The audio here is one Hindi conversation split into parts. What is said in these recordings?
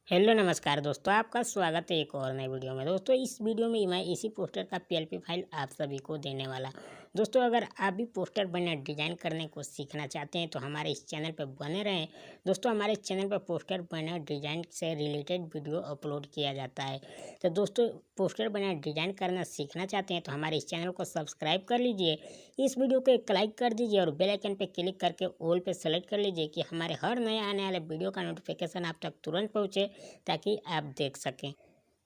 हेलो नमस्कार दोस्तों, आपका स्वागत है एक और नई वीडियो में। दोस्तों इस वीडियो में मैं इसी पोस्टर का पीएलपी फाइल आप सभी को देने वाला। दोस्तों अगर आप भी पोस्टर बनना डिजाइन करने को सीखना चाहते हैं तो हमारे इस चैनल पर बने रहें। दोस्तों हमारे चैनल पर पोस्टर बनना डिजाइन से रिलेटेड वीडियो अपलोड किया जाता है। तो दोस्तों पोस्टर बनना डिजाइन करना सीखना चाहते हैं तो हमारे इस चैनल को सब्सक्राइब कर लीजिए, इस वीडियो को एक लाइक कर दीजिए और बेल आइकन पर क्लिक करके ऑल पे सेलेक्ट कर लीजिए कि हमारे हर नए आने वाले वीडियो का नोटिफिकेशन आप तक तुरंत पहुँचे ताकि आप देख सकें।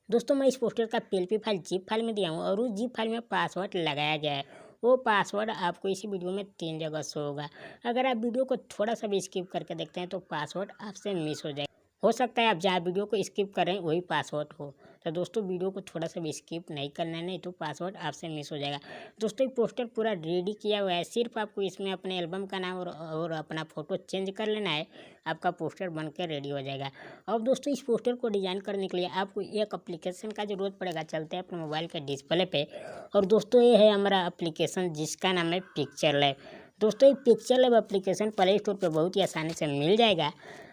दोस्तों मैं इस पोस्टर का पीएलपी फाइल जिप फाइल में दिया हूँ और उस जिप फाइल में पासवर्ड लगाया गया है। वो पासवर्ड आपको इसी वीडियो में 3 जगह शो होगा। अगर आप वीडियो को थोड़ा सा भी स्किप करके देखते हैं तो पासवर्ड आपसे मिस हो जाएगा। हो सकता है आप जहाँ वीडियो को स्किप कर रहे हैं वही पासवर्ड हो। तो दोस्तों वीडियो को थोड़ा सा भी स्किप नहीं करना है, नहीं तो पासवर्ड आपसे मिस हो जाएगा। दोस्तों ये पोस्टर पूरा रेडी किया हुआ है, सिर्फ आपको इसमें अपने एल्बम का नाम और अपना फ़ोटो चेंज कर लेना है, आपका पोस्टर बन के रेडी हो जाएगा। अब दोस्तों इस पोस्टर को डिज़ाइन करने के लिए आपको एक एप्लीकेशन का ज़रूरत पड़ेगा। चलते हैं अपने मोबाइल के डिस्प्ले पे और दोस्तों ये है हमारा एप्लीकेशन जिसका नाम है पिक्चर लैब। दोस्तों ये picture lab application play store पर बहुत ही आसानी से मिल जाएगा।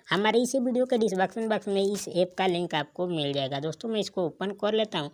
हमारे इसी वीडियो के डिस्क्रिप्शन बॉक्स में इस ऐप का लिंक आपको मिल जाएगा। दोस्तों मैं इसको ओपन कर लेता हूँ।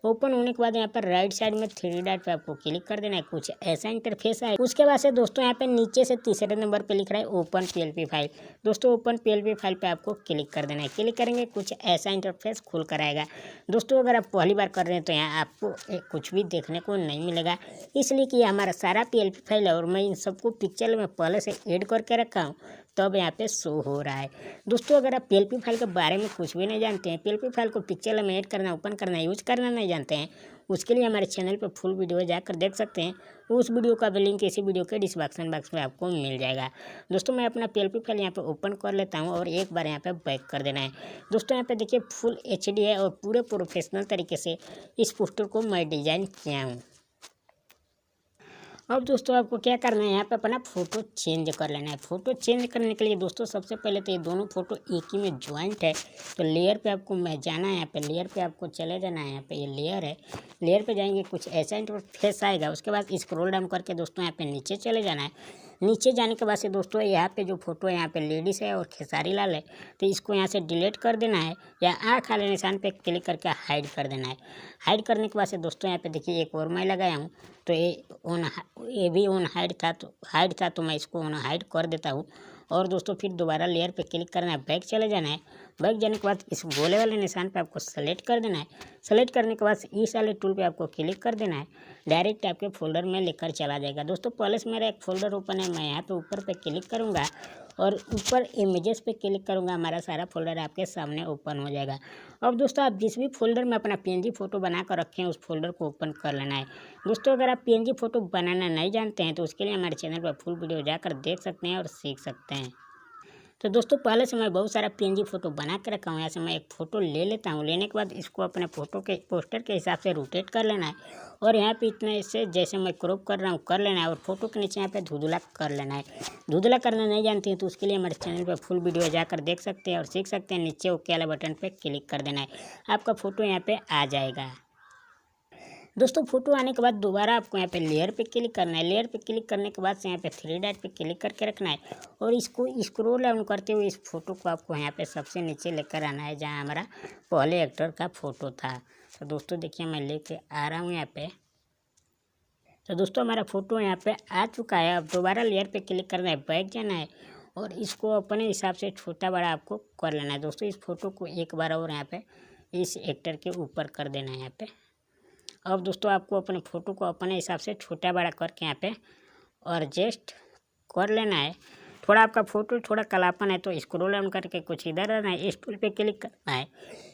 ओपन होने के बाद यहाँ पर राइट साइड में 3 डॉट पे आपको क्लिक कर देना है। कुछ ऐसा इंटरफेस है। उसके बाद से दोस्तों यहाँ पे नीचे से तीसरे नंबर पे लिख रहा है ओपन पीएलपी फाइल। दोस्तों ओपन पीएलपी फाइल पे आपको क्लिक कर देना है। क्लिक करेंगे कुछ ऐसा इंटरफेस खुल कर आएगा। दोस्तों अगर आप पहली बार कर रहे हैं तो यहाँ आपको कुछ भी देखने को नहीं मिलेगा, इसलिए कि हमारा सारा पीएलपी फाइल है और मैं इन सबको पिक्चर में पहले से ऐड करके रखा हूँ, तब यहाँ पे शो हो रहा है। दोस्तों अगर आप पीएलपी फाइल के बारे में कुछ भी नहीं जानते हैं, पीएलपी फाइल को पिक्चर में ऐड करना, ओपन करना, यूज करना नहीं जानते हैं, उसके लिए हमारे चैनल पर फुल वीडियो जाकर देख सकते हैं। उस वीडियो का भी लिंक इसी वीडियो के डिस्क्रिप्शन बॉक्स में आपको मिल जाएगा। दोस्तों मैं अपना पीएलपी फाइल यहाँ पे ओपन कर लेता हूँ और एक बार यहाँ पे बैक कर देना है। दोस्तों यहाँ पे देखिए फुल एचडी है और पूरे प्रोफेशनल तरीके से इस पोस्टर को मैं डिजाइन किया हूँ। अब दोस्तों आपको क्या करना है, यहाँ पे अपना फ़ोटो चेंज कर लेना है। फ़ोटो चेंज करने के लिए दोस्तों सबसे पहले तो ये दोनों फ़ोटो एक ही में ज्वाइंट है, तो लेयर पे आपको मैं जाना है। यहाँ पे लेयर पे आपको चले जाना है। यहाँ पे ये लेयर है, लेयर पे जाएंगे कुछ ऐसा इंटरफेस आएगा। उसके बाद स्क्रॉल डाउन करके दोस्तों यहाँ पे नीचे चले जाना है। नीचे जाने के बाद से दोस्तों यहाँ पे जो फोटो है यहाँ पे लेडीज़ है और खेसारी लाल है, तो इसको यहाँ से डिलीट कर देना है या आँख वाले निशान पे क्लिक करके हाइड कर देना है। हाइड करने के बाद से दोस्तों यहाँ पे देखिए एक और मैं लगाया हूँ, तो ये भी ऑन हाइड था तो मैं इसको ऑन हाइड कर देता हूँ। और दोस्तों फिर दोबारा लेयर पे क्लिक करना है, बैक चले जाना है। बैक जाने के बाद इस गोले वाले निशान पे आपको सेलेक्ट कर देना है। सेलेक्ट करने के बाद इस वाले टूल पे आपको क्लिक कर देना है। डायरेक्ट आपके फोल्डर में लेकर चला जाएगा। दोस्तों पहले से मेरा एक फोल्डर ओपन है, मैं यहाँ पे ऊपर पे क्लिक करूँगा और ऊपर इमेजेस पे क्लिक करूँगा, हमारा सारा फोल्डर आपके सामने ओपन हो जाएगा। अब दोस्तों आप जिस भी फोल्डर में अपना पीएनजी फ़ोटो बना कर रखें उस फोल्डर को ओपन कर लेना है। दोस्तों अगर आप पीएनजी फ़ोटो बनाना नहीं जानते हैं तो उसके लिए हमारे चैनल पर फुल वीडियो जाकर देख सकते हैं और सीख सकते हैं। तो दोस्तों पहले से मैं बहुत सारा पीएनजी फ़ोटो बना के रखा हूँ। यहाँ से मैं एक फ़ोटो ले लेता हूँ। लेने के बाद इसको अपने फ़ोटो के पोस्टर के हिसाब से रोटेट कर लेना है और यहाँ पे इतने से जैसे मैं क्रॉप कर रहा हूँ कर लेना है और फोटो के नीचे यहाँ पे धुंधला कर लेना है। धुंधला करना नहीं जानते हैं तो उसके लिए हमारे चैनल पर फुल वीडियो जाकर देख सकते हैं और सीख सकते हैं। नीचे ओके वाला बटन पर क्लिक कर देना है, आपका फ़ोटो यहाँ पर आ जाएगा। दोस्तों फोटो आने के बाद दोबारा आपको यहाँ पे लेयर पे क्लिक करना है। लेयर पे क्लिक करने के बाद से यहाँ पे 3 डॉट पे क्लिक करके रखना है और इसको स्क्रॉल डाउन करते हुए इस फोटो को आपको यहाँ पे सबसे नीचे लेकर आना है जहाँ हमारा पहले एक्टर का फ़ोटो था। तो दोस्तों देखिए मैं लेके आ रहा हूँ यहाँ पे। तो दोस्तों हमारा फ़ोटो यहाँ पे आ चुका है। अब दोबारा लेयर पे क्लिक करना है, बैक जाना है और इसको अपने हिसाब से छोटा बड़ा आपको कर लेना है। दोस्तों इस फोटो को एक बार और यहाँ पे इस एक्टर के ऊपर कर देना है यहाँ पे। अब दोस्तों आपको अपने फ़ोटो को अपने हिसाब से छोटा बड़ा करके यहाँ पे एडजस्ट कर लेना है। थोड़ा आपका फ़ोटो थोड़ा कालापन है तो स्क्रॉल डाउन करके कुछ इधर रहना है, इस टूल पे क्लिक करना है।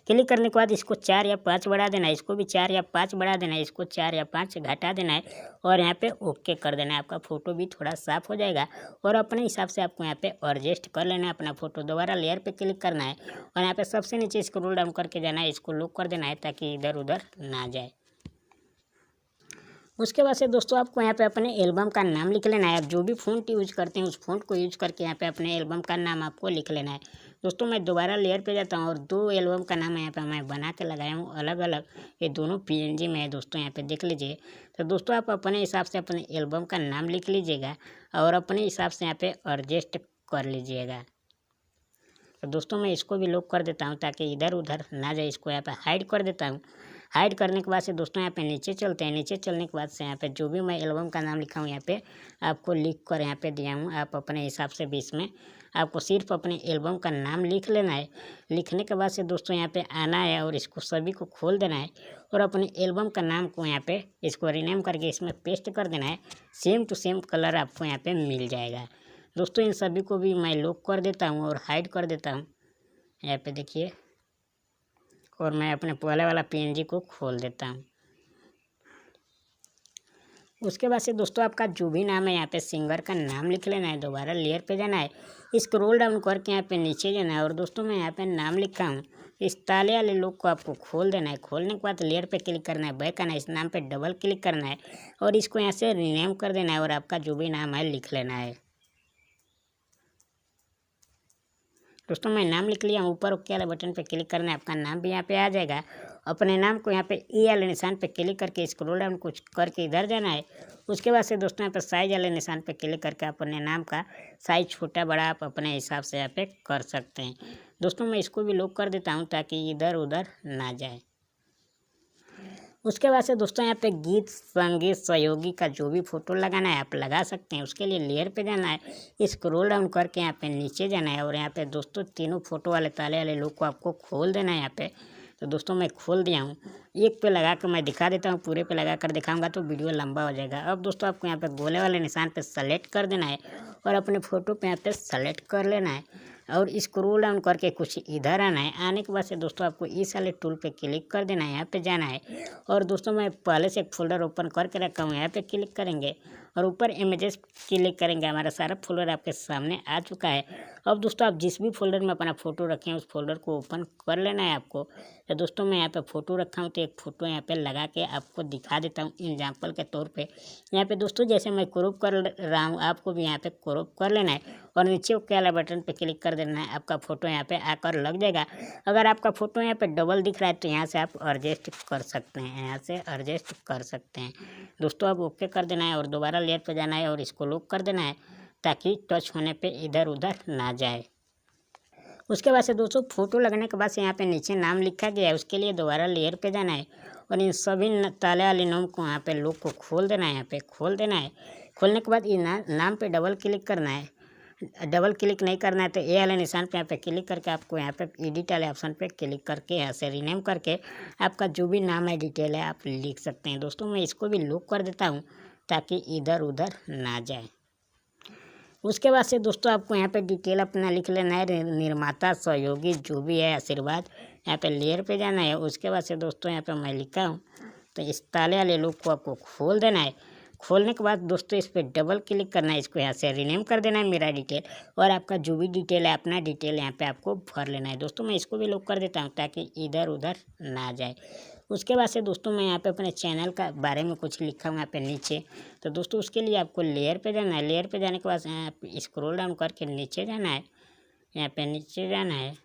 क्लिक करने के बाद इसको 4 या 5 बढ़ा देना है, इसको भी 4 या 5 बढ़ा देना है, इसको 4 या 5 घटा देना है और यहाँ पे ओके कर देना है। आपका फ़ोटो भी थोड़ा साफ हो जाएगा और अपने हिसाब से आपको यहाँ पे एडजस्ट कर लेना है अपना फ़ोटो। दोबारा लेयर पे क्लिक करना है और यहाँ पे सबसे नीचे स्क्रॉल डाउन करके जाना है, इसको लॉक कर देना है ताकि इधर उधर ना जाए। उसके बाद से दोस्तों आपको यहाँ पे अपने एल्बम का नाम लिख लेना है। आप जो भी फ़ॉन्ट यूज करते हैं उस फ़ॉन्ट को यूज करके यहाँ पे अपने एल्बम का नाम आपको लिख लेना है। दोस्तों मैं दोबारा लेयर पे जाता हूँ और 2 एल्बम का नाम यहाँ पे मैं बना के लगाया हूँ अलग अलग। ये दोनों पीएनजी में है दोस्तों, यहाँ पे देख लीजिए। तो दोस्तों आप अपने हिसाब से अपने एल्बम का नाम लिख लीजिएगा और अपने हिसाब से यहाँ पे एडजस्ट कर लीजिएगा। तो दोस्तों मैं इसको भी लॉक कर देता हूँ ताकि इधर उधर ना जाए। इसको यहाँ पे हाइड कर देता हूँ। हाइड करने के बाद से दोस्तों यहाँ पे नीचे चलते हैं। नीचे चलने के बाद से यहाँ पे जो भी मैं एल्बम का नाम लिखा हूँ यहाँ पे आपको लिख कर यहाँ पे दिया हूँ। आप अपने हिसाब से भी इसमें आपको सिर्फ अपने एल्बम का नाम लिख लेना है। लिखने के बाद से दोस्तों यहाँ पे आना है और इसको सभी को खोल देना है और अपने एल्बम का नाम को यहाँ पे इसको रीनेम करके इसमें पेस्ट कर देना है। सेम टू सेम कलर आपको यहाँ पे मिल जाएगा। दोस्तों इन सभी को भी मैं लॉक कर देता हूँ और हाइड कर देता हूँ। यहाँ पे देखिए, और मैं अपने पहले वाला PNG को खोल देता हूँ। उसके बाद से दोस्तों आपका जो भी नाम है यहाँ पे सिंगर का नाम लिख लेना है। दोबारा लेयर पे जाना है, स्क्रॉल डाउन करके यहाँ पे नीचे जाना है और दोस्तों मैं यहाँ पे नाम लिखा हूँ। इस ताले वाले लोग को आपको खोल देना है। खोलने के बाद लेयर पे क्लिक करना है, बैक आना है, इस नाम पे डबल क्लिक करना है और इसको यहाँ से रीनेम कर देना है और आपका जो भी नाम है लिख लेना है। दोस्तों मैं नाम लिख लिया हूँ। ऊपर ओके वाले बटन पे क्लिक करना है, आपका नाम भी यहाँ पे आ जाएगा। अपने नाम को यहाँ पे ई वाले निशान पे क्लिक करके स्क्रॉल डाउन कुछ करके इधर जाना है। उसके बाद से दोस्तों यहाँ पे साइज वाले निशान पे क्लिक करके अपने नाम का साइज छोटा बड़ा आप अपने हिसाब से यहाँ पे कर सकते हैं। दोस्तों मैं इसको भी लॉक कर देता हूँ ताकि इधर उधर ना जाए। उसके बाद से दोस्तों यहाँ पे गीत संगीत सहयोगी का जो भी फोटो लगाना है आप लगा सकते हैं। उसके लिए लेयर पे जाना है, स्क्रॉल डाउन करके यहाँ पे नीचे जाना है और यहाँ पे दोस्तों तीनों फोटो वाले ताले वाले लोग को आपको खोल देना है यहाँ पे। तो दोस्तों मैं खोल दिया हूँ। एक पे लगा कर मैं दिखा देता हूँ, पूरे पे लगा कर दिखाऊंगा तो वीडियो लंबा हो जाएगा। अब दोस्तों आपको यहाँ पे गोले वाले निशान पे सेलेक्ट कर देना है और अपने फ़ोटो पे यहाँ पे सेलेक्ट कर लेना है और स्क्रॉल डाउन करके कुछ इधर आना है। आने के बाद से दोस्तों आपको इस वाले टूल पे क्लिक कर देना है, यहाँ पे जाना है और दोस्तों मैं पहले से एक फोल्डर ओपन करके रखा हूँ। यहाँ पे क्लिक करेंगे और ऊपर इमेजेस क्लिक करेंगे। हमारा सारा फोल्डर आपके सामने आ चुका है। अब दोस्तों आप जिस भी फोल्डर में अपना फ़ोटो रखें उस फोल्डर को ओपन कर लेना है आपको। तो दोस्तों मैं यहाँ पे फ़ोटो रखा हूँ तो एक फ़ोटो यहाँ पे लगा के आपको दिखा देता हूँ एग्जाम्पल के तौर पे। यहाँ पे दोस्तों जैसे मैं क्रॉप कर रहा हूँ आपको भी यहाँ पे क्रॉप कर लेना है और नीचे ओके वाला बटन पे क्लिक कर देना है। आपका फ़ोटो यहाँ पे आकर लग जाएगा। अगर आपका फ़ोटो यहाँ पे डबल दिख रहा है तो यहाँ से आप एडजस्ट कर सकते हैं, यहाँ से एडजस्ट कर सकते हैं। दोस्तों अब ओके कर देना है और दोबारा लेयर पे जाना है और इसको लॉक कर देना है ताकि टच होने पे इधर उधर ना जाए। उसके बाद से दोस्तों फ़ोटो लगने के बाद से यहाँ पे नीचे नाम लिखा गया है, उसके लिए दोबारा लेयर पे जाना है और इन सभी ताले वाले नाम को यहाँ पे लोग को खोल देना है। यहाँ पे खोल देना है। खोलने के बाद ये नाम पे डबल क्लिक करना है। डबल क्लिक नहीं करना है तो ए वाले निशान पे यहाँ पे क्लिक करके आपको यहाँ पे एडिट वाले ऑप्शन पे क्लिक करके यहाँ से रीनेम करके आपका जो भी नाम है डिटेल है आप लिख सकते हैं। दोस्तों मैं इसको भी लॉक कर देता हूँ ताकि इधर उधर ना जाए। उसके बाद से दोस्तों आपको यहाँ पे डिटेल अपना लिख लेना है, निर्माता सहयोगी जो भी है आशीर्वाद। यहाँ पे लेयर पे जाना है। उसके बाद से दोस्तों यहाँ पे मैं लिखा हूँ तो इस ताले वाले लोग को आपको खोल देना है। खोलने के बाद दोस्तों इस पर डबल क्लिक करना है, इसको यहाँ से रीनेम कर देना है मेरा डिटेल और आपका जो भी डिटेल है अपना डिटेल यहाँ पे आपको भर लेना है। दोस्तों मैं इसको भी लॉक कर देता हूँ ताकि इधर उधर ना जाए। उसके बाद से दोस्तों मैं यहाँ पे अपने चैनल का बारे में कुछ लिखा हूँ यहाँ पे नीचे। तो दोस्तों उसके लिए आपको लेयर पे जाना है। लेयर पे जाने के बाद यहाँ पे स्क्रॉल डाउन करके नीचे जाना है, यहाँ पे नीचे जाना है।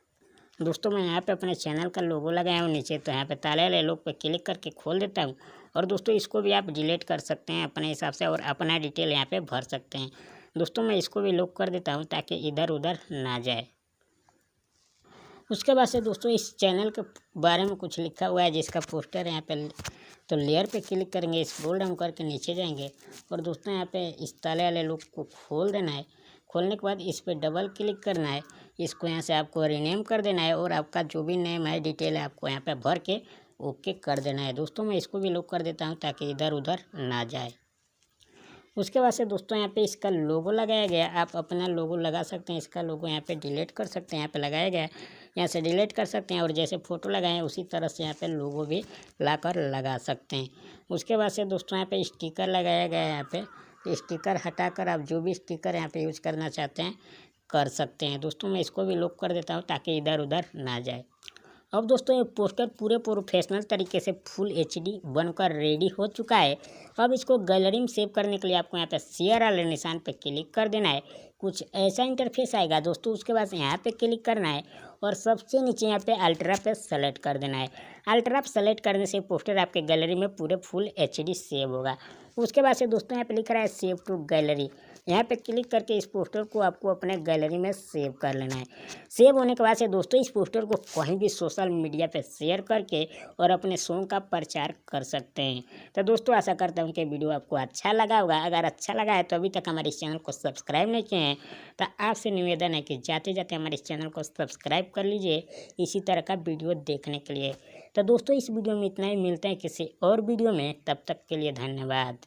दोस्तों मैं यहाँ पे अपने चैनल का लोगो लगाया हूँ नीचे, तो यहाँ पे ताले वाले लोग पे क्लिक करके खोल देता हूँ और दोस्तों इसको भी आप डिलीट कर सकते हैं अपने हिसाब से और अपना डिटेल यहाँ पे भर सकते हैं। दोस्तों मैं इसको भी लॉक कर देता हूँ ताकि इधर उधर ना जाए। उसके बाद से दोस्तों इस चैनल के बारे में कुछ लिखा हुआ है जिसका पोस्टर है यहाँ पे, तो लेयर पे क्लिक करेंगे, स्क्रॉल डाउन करके नीचे जाएंगे और दोस्तों यहाँ पे इस ताले वाले लोग को खोल देना है। खोलने के बाद इस पर डबल क्लिक करना है, इसको यहाँ से आपको रीनेम कर देना है और आपका जो भी नेम है डिटेल है आपको यहाँ पे भर के ओके कर देना है। दोस्तों मैं इसको भी लॉक कर देता हूँ ताकि इधर उधर ना जाए। उसके बाद से दोस्तों यहाँ पे इसका लोगो लगाया गया, आप अपना लोगो लगा सकते हैं। इसका लोगो यहाँ पे डिलीट कर सकते हैं, यहाँ पे लगाया गया है, यहाँ से डिलीट कर सकते हैं और जैसे फ़ोटो लगाए उसी तरह से यहाँ पे लोगो भी लाकर लगा सकते हैं। उसके बाद से दोस्तों यहाँ पे स्टिकर लगाया गया है। यहाँ पे स्टिकर हटाकर आप जो भी स्टिकर यहाँ पे यूज करना चाहते हैं कर सकते हैं। दोस्तों मैं इसको भी लॉक कर देता हूँ ताकि इधर उधर ना जाए। अब दोस्तों ये पोस्टर पूरे प्रोफेशनल तरीके से फुल HD बनकर रेडी हो चुका है। अब इसको गैलरी में सेव करने के लिए आपको यहाँ पे शेयर वाले निशान पे क्लिक कर देना है। कुछ ऐसा इंटरफेस आएगा दोस्तों। उसके बाद यहाँ पे क्लिक करना है और सबसे नीचे यहाँ पे अल्ट्रा पे सेलेक्ट कर देना है। अल्ट्रा पे सेलेक्ट करने से पोस्टर आपके गैलरी में पूरे फुल HD सेव होगा। उसके बाद से दोस्तों यहाँ पे लिख रहा है सेव टू गैलरी, यहाँ पे क्लिक करके इस पोस्टर को आपको अपने गैलरी में सेव कर लेना है। सेव होने के बाद से दोस्तों इस पोस्टर को कहीं भी सोशल मीडिया पे शेयर करके और अपने सॉन्ग का प्रचार कर सकते हैं। तो दोस्तों आशा करता हूँ कि वीडियो आपको अच्छा लगा होगा। अगर अच्छा लगा है तो अभी तक हमारे इस चैनल को सब्सक्राइब नहीं किए हैं तो आपसे निवेदन है कि जाते जाते हमारे इस चैनल को सब्सक्राइब कर लीजिए इसी तरह का वीडियो देखने के लिए। तो दोस्तों इस वीडियो में इतना ही, मिलते हैं किसी और वीडियो में, तब तक के लिए धन्यवाद।